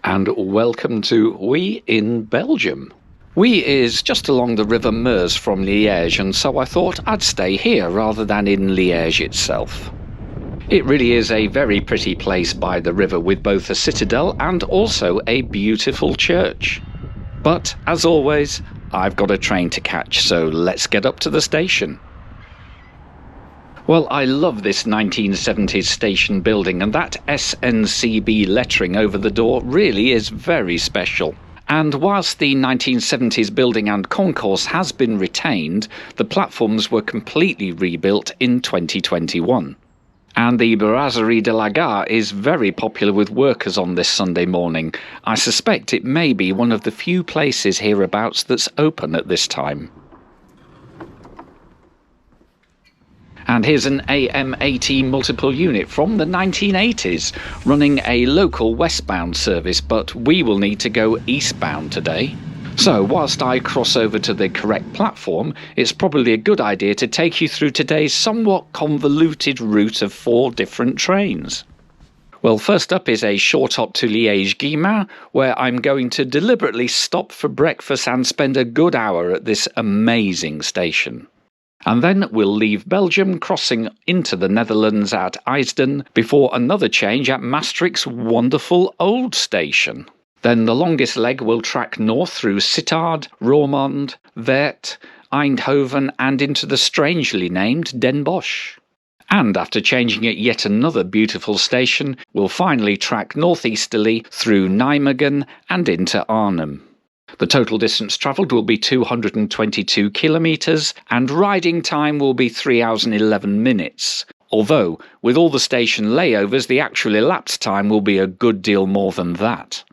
and welcome to We in Belgium. We is just along the River Meuse from Liège, and so I thought I'd stay here rather than in Liège itself. It really is a very pretty place by the river with both a citadel and also a beautiful church. But, as always, I've got a train to catch, so let's get up to the station. Well, I love this 1970s station building, and that SNCB lettering over the door really is very special. And whilst the 1970s building and concourse has been retained, the platforms were completely rebuilt in 2021. And the Brasserie de la Gare is very popular with workers on this Sunday morning. I suspect it may be one of the few places hereabouts that's open at this time. And here's an AM80 multiple unit from the 1980s, running a local westbound service, but we will need to go eastbound today. So whilst I cross over to the correct platform, it's probably a good idea to take you through today's somewhat convoluted route of 4 different trains. Well, first up is a short hop to Liège Guillemins, where I'm going to deliberately stop for breakfast and spend a good hour at this amazing station. And then we'll leave Belgium, crossing into the Netherlands at Eisden, before another change at Maastricht's wonderful old station. Then the longest leg will track north through Sittard, Roermond, Weert, Eindhoven and into the strangely named Den Bosch. And after changing at yet another beautiful station, we'll finally track northeasterly through Nijmegen and into Arnhem. The total distance travelled will be 222 kilometres and riding time will be 3 hours and 11 minutes. Although, with all the station layovers, the actual elapsed time will be a good deal more than that.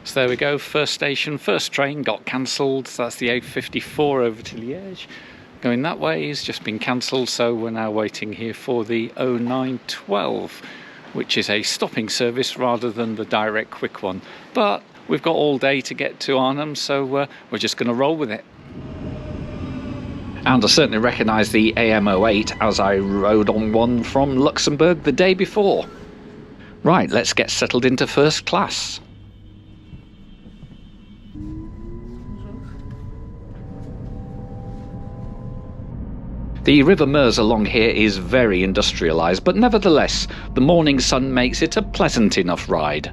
So there we go, first station, first train got cancelled. So that's the 8:54 over to Liège. Going that way has just been cancelled, so we're now waiting here for the 0912. Which is a stopping service rather than the direct quick one. But we've got all day to get to Arnhem, so we're just going to roll with it. And I certainly recognise the AM08 as I rode on one from Luxembourg the day before. Right, let's get settled into first class. The River Meuse along here is very industrialised, but nevertheless, the morning sun makes it a pleasant enough ride.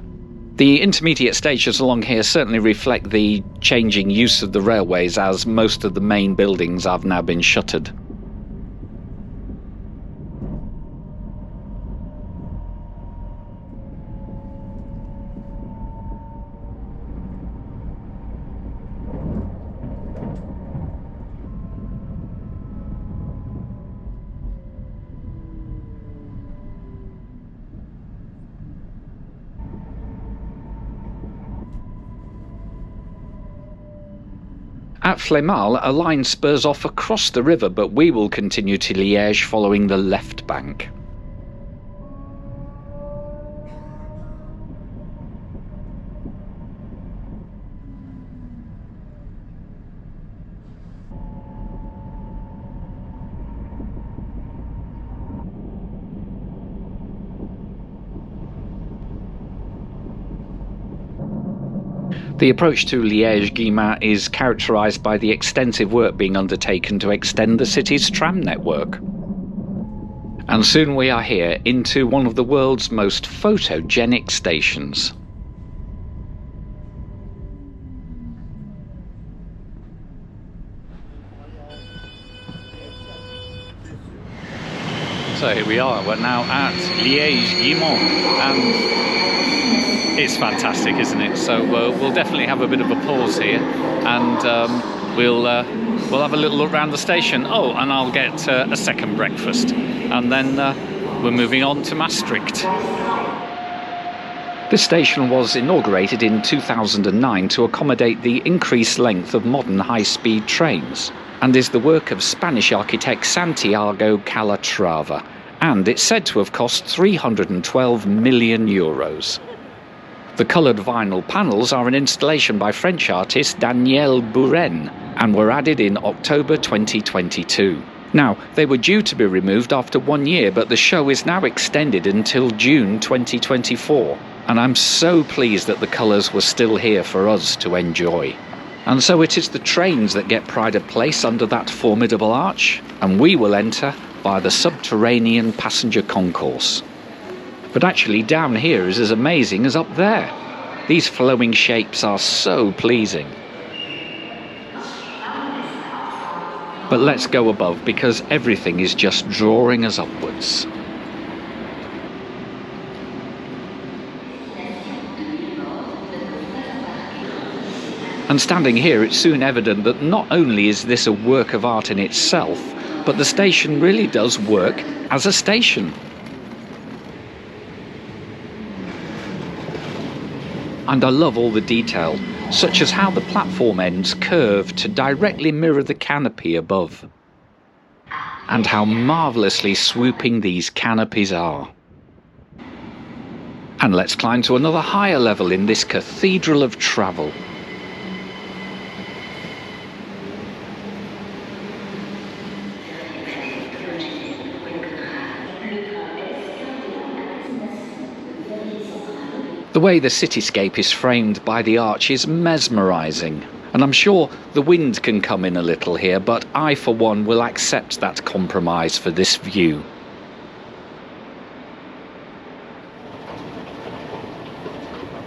The intermediate stations along here certainly reflect the changing use of the railways, as most of the main buildings have now been shuttered. At Flémal, a line spurs off across the river, but we will continue to Liège following the left bank. The approach to Liège Guillemins is characterised by the extensive work being undertaken to extend the city's tram network. And soon we are here into one of the world's most photogenic stations. So here we are, we're now at Liège Guillemins, and it's fantastic, isn't it? So we'll definitely have a bit of a pause here, and we'll have a little look around the station. Oh, and I'll get a second breakfast, and then we're moving on to Maastricht. This station was inaugurated in 2009 to accommodate the increased length of modern high-speed trains, and is the work of Spanish architect Santiago Calatrava, and it's said to have cost €312 million. The coloured vinyl panels are an installation by French artist Daniel Buren and were added in October 2022. Now, they were due to be removed after 1 year, but the show is now extended until June 2024. And I'm so pleased that the colours were still here for us to enjoy. And so it is the trains that get pride of place under that formidable arch, and we will enter by the subterranean passenger concourse. But actually down here is as amazing as up there. These flowing shapes are so pleasing. But let's go above, because everything is just drawing us upwards. And standing here, it's soon evident that not only is this a work of art in itself, but the station really does work as a station. And I love all the detail, such as how the platform ends curve to directly mirror the canopy above. And how marvellously swooping these canopies are. And let's climb to another higher level in this cathedral of travel. The way the cityscape is framed by the arch is mesmerising, and I'm sure the wind can come in a little here, but I for one will accept that compromise for this view.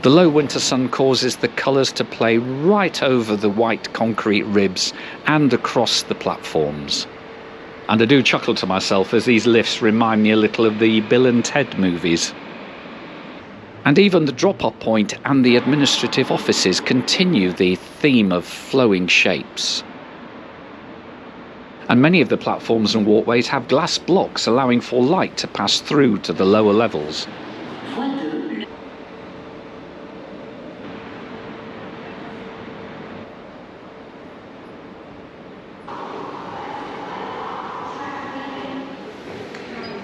The low winter sun causes the colours to play right over the white concrete ribs and across the platforms. And I do chuckle to myself as these lifts remind me a little of the Bill and Ted movies. And even the drop-off point and the administrative offices continue the theme of flowing shapes. And many of the platforms and walkways have glass blocks allowing for light to pass through to the lower levels.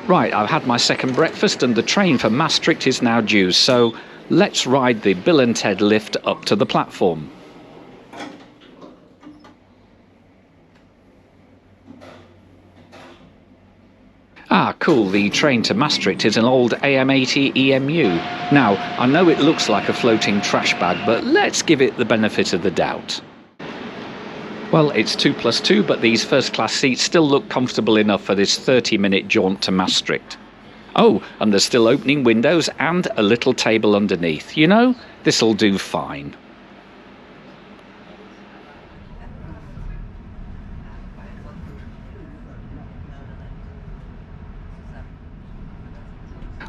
Right, I've had my second breakfast and the train for Maastricht is now due, so let's ride the Bill and Ted lift up to the platform. Ah, cool, the train to Maastricht is an old AM80 EMU. Now, I know it looks like a floating trash bag, but let's give it the benefit of the doubt. Well, it's 2+2, but these first-class seats still look comfortable enough for this 30-minute jaunt to Maastricht. Oh, and there's still opening windows and a little table underneath. You know, this'll do fine.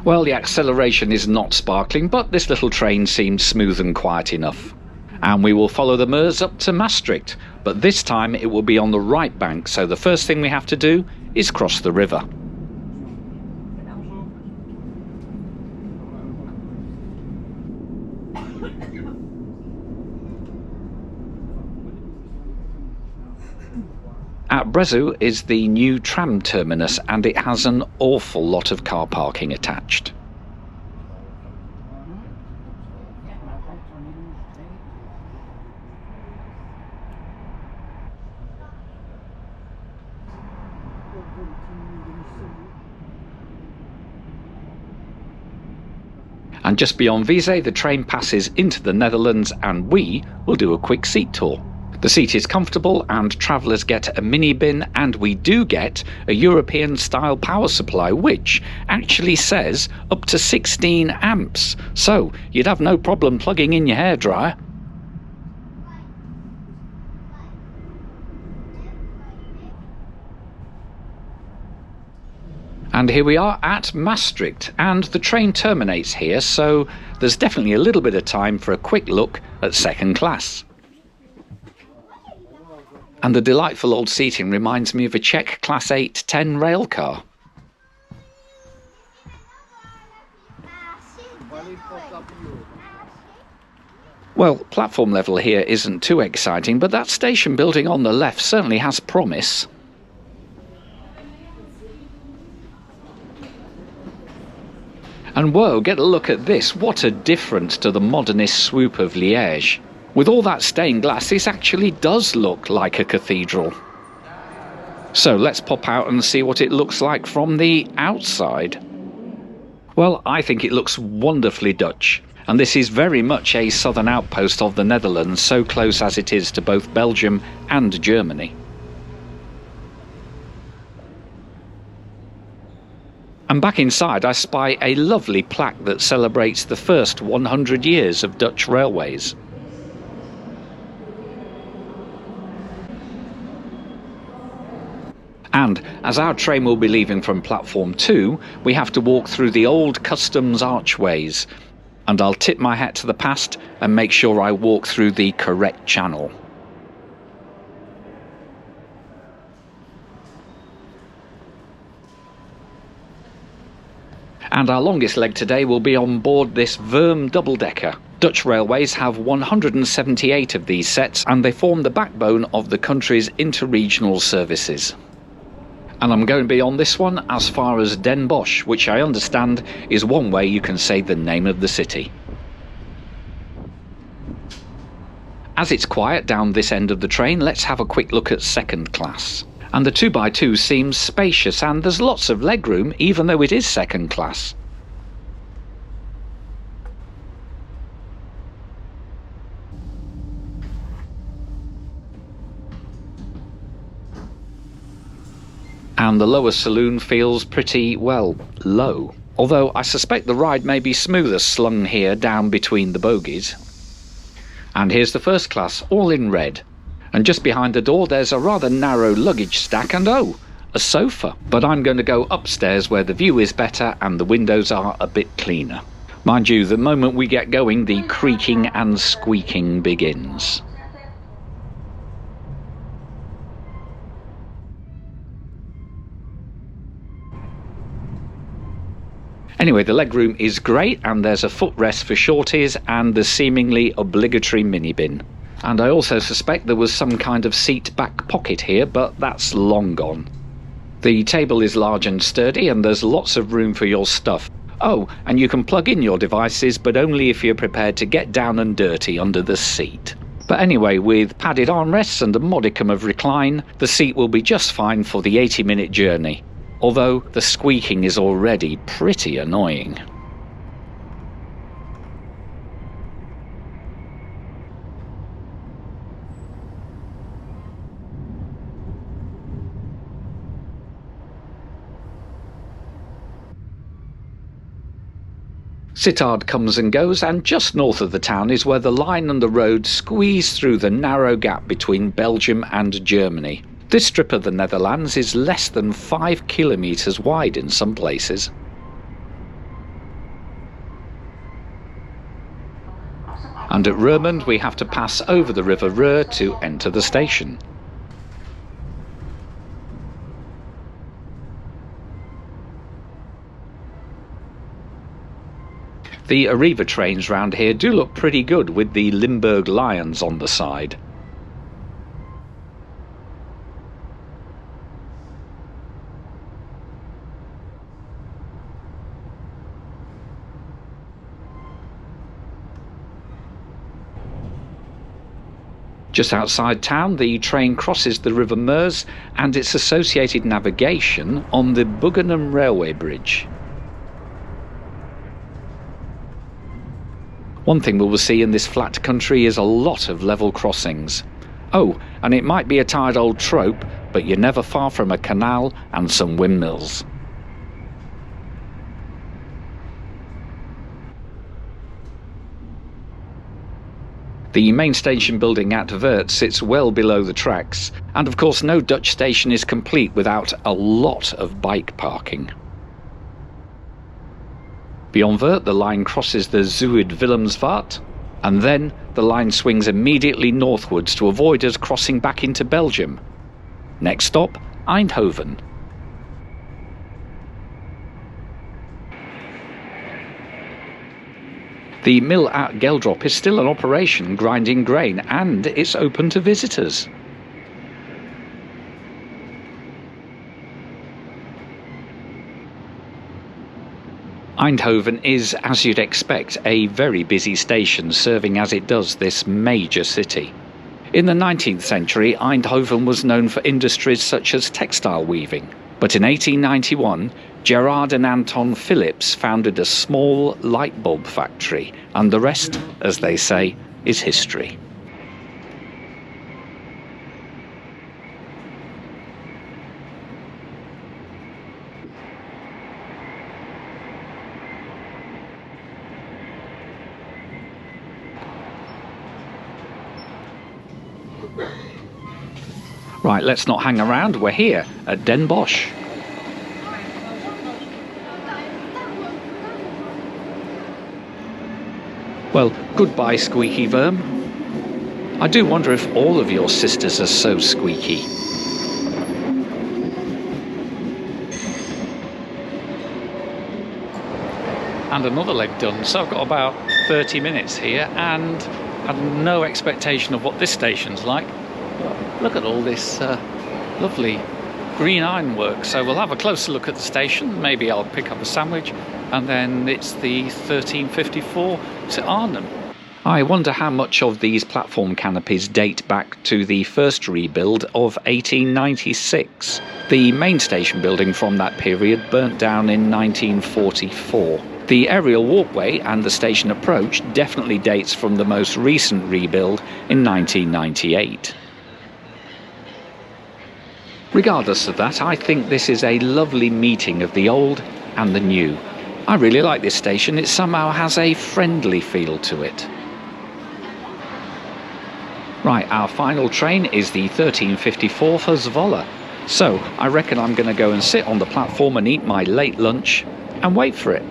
Well, the acceleration is not sparkling, but this little train seems smooth and quiet enough. And we will follow the Meuse up to Maastricht, but this time it will be on the right bank, so the first thing we have to do is cross the river. At Brezoux is the new tram terminus, and it has an awful lot of car parking attached. And just beyond Vise, the train passes into the Netherlands, and we will do a quick seat tour. The seat is comfortable and travellers get a mini bin, and we do get a European style power supply which actually says up to 16 amps, so you'd have no problem plugging in your hairdryer. And here we are at Maastricht, and the train terminates here, so there's definitely a little bit of time for a quick look at second class. And the delightful old seating reminds me of a Czech Class 8-10 railcar. Well, platform level here isn't too exciting, but that station building on the left certainly has promise. And whoa, get a look at this. What a difference to the modernist swoop of Liège. With all that stained glass, this actually does look like a cathedral. So let's pop out and see what it looks like from the outside. Well, I think it looks wonderfully Dutch, and this is very much a southern outpost of the Netherlands, so close as it is to both Belgium and Germany. And back inside I spy a lovely plaque that celebrates the first 100 years of Dutch railways. And as our train will be leaving from platform 2, we have to walk through the old customs archways, and I'll tip my hat to the past and make sure I walk through the correct channel. And our longest leg today will be on board this VIRM double-decker. Dutch railways have 178 of these sets, and they form the backbone of the country's interregional services. And I'm going to be on this one as far as Den Bosch, which I understand is one way you can say the name of the city. As it's quiet down this end of the train, let's have a quick look at second class. And the 2x2 seems spacious, and there's lots of legroom even though it is second class. And the lower saloon feels pretty, well, low. Although I suspect the ride may be smoother slung here down between the bogies. And here's the first class, all in red. And just behind the door there's a rather narrow luggage stack and oh, a sofa. But I'm going to go upstairs where the view is better and the windows are a bit cleaner. Mind you, the moment we get going, the creaking and squeaking begins. Anyway, the legroom is great, and there's a footrest for shorties and the seemingly obligatory minibin. And I also suspect there was some kind of seat back pocket here, but that's long gone. The table is large and sturdy, and there's lots of room for your stuff. Oh, and you can plug in your devices, but only if you're prepared to get down and dirty under the seat. But anyway, with padded armrests and a modicum of recline, the seat will be just fine for the 80-minute journey. Although the squeaking is already pretty annoying. Sittard comes and goes, and just north of the town is where the line and the road squeeze through the narrow gap between Belgium and Germany. This strip of the Netherlands is less than 5 kilometres wide in some places. And at Roermond we have to pass over the River Meuse to enter the station. The Arriva trains round here do look pretty good with the Limburg lions on the side. Just outside town, the train crosses the River Meuse and its associated navigation on the Buggenham Railway Bridge. One thing we will see in this flat country is a lot of level crossings. Oh, and it might be a tired old trope, but you're never far from a canal and some windmills. The main station building at Weert sits well below the tracks, and of course no Dutch station is complete without a lot of bike parking. Beyond Weert, the line crosses the Zuid-Willemsvaart, and then the line swings immediately northwards to avoid us crossing back into Belgium. Next stop, Eindhoven. The mill at Geldrop is still in operation, grinding grain, and it's open to visitors. Eindhoven is, as you'd expect, a very busy station, serving as it does this major city. In the 19th century, Eindhoven was known for industries such as textile weaving, but in 1891, Gerard and Anton Philips founded a small light bulb factory, and the rest, as they say, is history. Right, let's not hang around, we're here at Den Bosch. Well, goodbye squeaky VIRM. I do wonder if all of your sisters are so squeaky. And another leg done, so I've got about 30 minutes here and had no expectation of what this station's like. Look at all this lovely green ironwork. So we'll have a closer look at the station. Maybe I'll pick up a sandwich, and then it's the 1354 to Arnhem. I wonder how much of these platform canopies date back to the first rebuild of 1896. The main station building from that period burnt down in 1944. The aerial walkway and the station approach definitely dates from the most recent rebuild in 1998. Regardless of that, I think this is a lovely meeting of the old and the new. I really like this station. It somehow has a friendly feel to it. Right, our final train is the 1354 for Zwolle. So I reckon I'm going to go and sit on the platform and eat my late lunch and wait for it.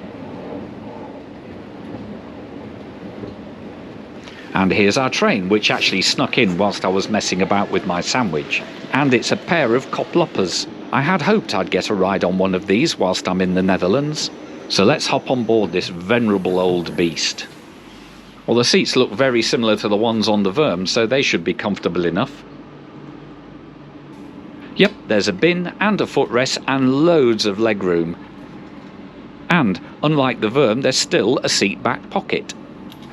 And here's our train, which actually snuck in whilst I was messing about with my sandwich. And it's a pair of Koplopers. I had hoped I'd get a ride on one of these whilst I'm in the Netherlands. So let's hop on board this venerable old beast. Well, the seats look very similar to the ones on the VIRM, so they should be comfortable enough. Yep, there's a bin and a footrest and loads of legroom. And, unlike the VIRM, there's still a seat back pocket.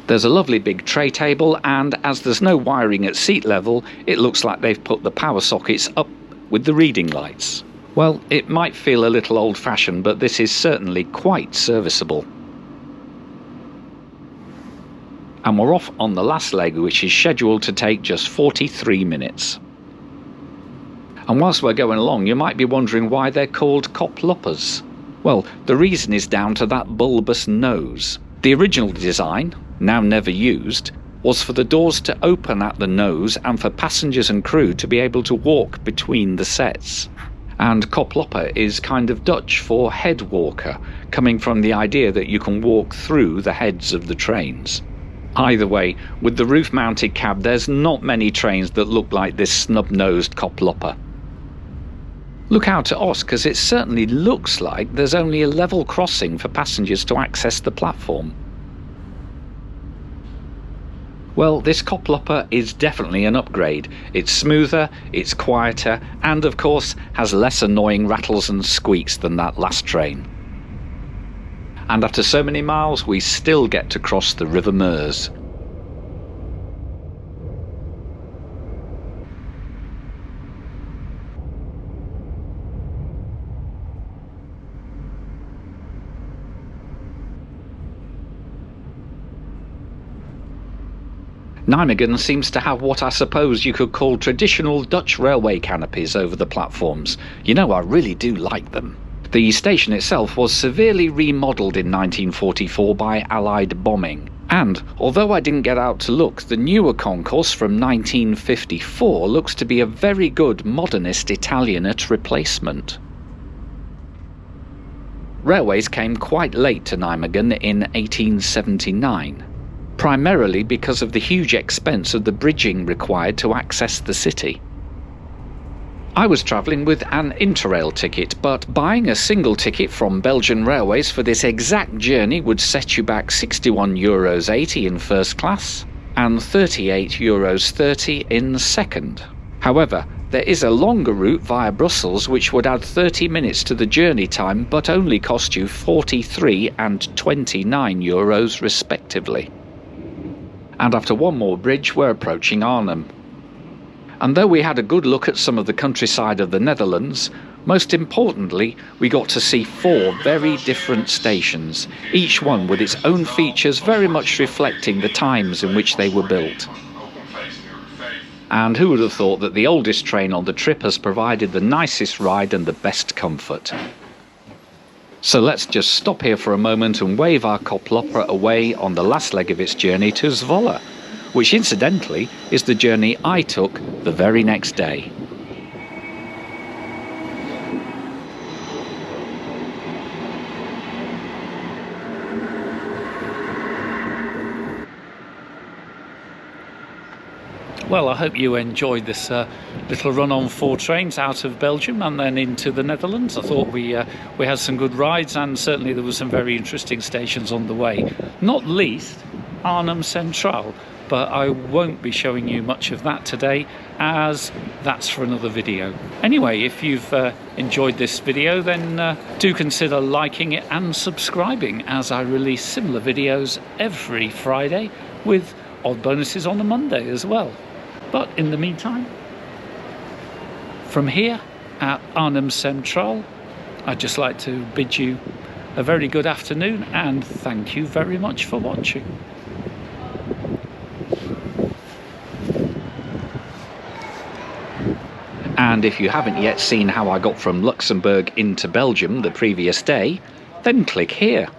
There's a lovely big tray table, and as there's no wiring at seat level, it looks like they've put the power sockets up with the reading lights. Well, it might feel a little old-fashioned, but this is certainly quite serviceable. And we're off on the last leg, which is scheduled to take just 43 minutes. And whilst we're going along, you might be wondering why they're called Koplopers. Well, the reason is down to that bulbous nose. The original design, now never used, was for the doors to open at the nose and for passengers and crew to be able to walk between the sets. And Koploper is kind of Dutch for head walker, coming from the idea that you can walk through the heads of the trains. Either way, with the roof-mounted cab, there's not many trains that look like this snub-nosed Koploper. Look out at us, because it certainly looks like there's only a level crossing for passengers to access the platform. Well, this Koploper is definitely an upgrade. It's smoother, it's quieter, and of course has less annoying rattles and squeaks than that last train. And after so many miles, we still get to cross the River Meuse. Nijmegen seems to have what I suppose you could call traditional Dutch railway canopies over the platforms. You know, I really do like them. The station itself was severely remodelled in 1944 by Allied bombing. And, although I didn't get out to look, the newer concourse from 1954 looks to be a very good modernist Italianate replacement. Railways came quite late to Nijmegen in 1879. Primarily because of the huge expense of the bridging required to access the city. I was travelling with an Interrail ticket, but buying a single ticket from Belgian Railways for this exact journey would set you back €61.80 in first class and €38.30 in second. However, there is a longer route via Brussels which would add 30 minutes to the journey time but only cost you €43 and €29 respectively. And after one more bridge, we're approaching Arnhem. And though we had a good look at some of the countryside of the Netherlands, most importantly, we got to see 4 very different stations, each one with its own features very much reflecting the times in which they were built. And who would have thought that the oldest train on the trip has provided the nicest ride and the best comfort? So let's just stop here for a moment and wave our Koploper away on the last leg of its journey to Zwolle, which incidentally is the journey I took the very next day. Well, I hope you enjoyed this little run on 4 trains out of Belgium and then into the Netherlands. I thought we had some good rides, and certainly there were some very interesting stations on the way. Not least Arnhem Central, but I won't be showing you much of that today, as that's for another video. Anyway, if you've enjoyed this video, then do consider liking it and subscribing, as I release similar videos every Friday with odd bonuses on a Monday as well. But in the meantime, from here at Arnhem Central, I'd just like to bid you a very good afternoon and thank you very much for watching. And if you haven't yet seen how I got from Luxembourg into Belgium the previous day, then click here.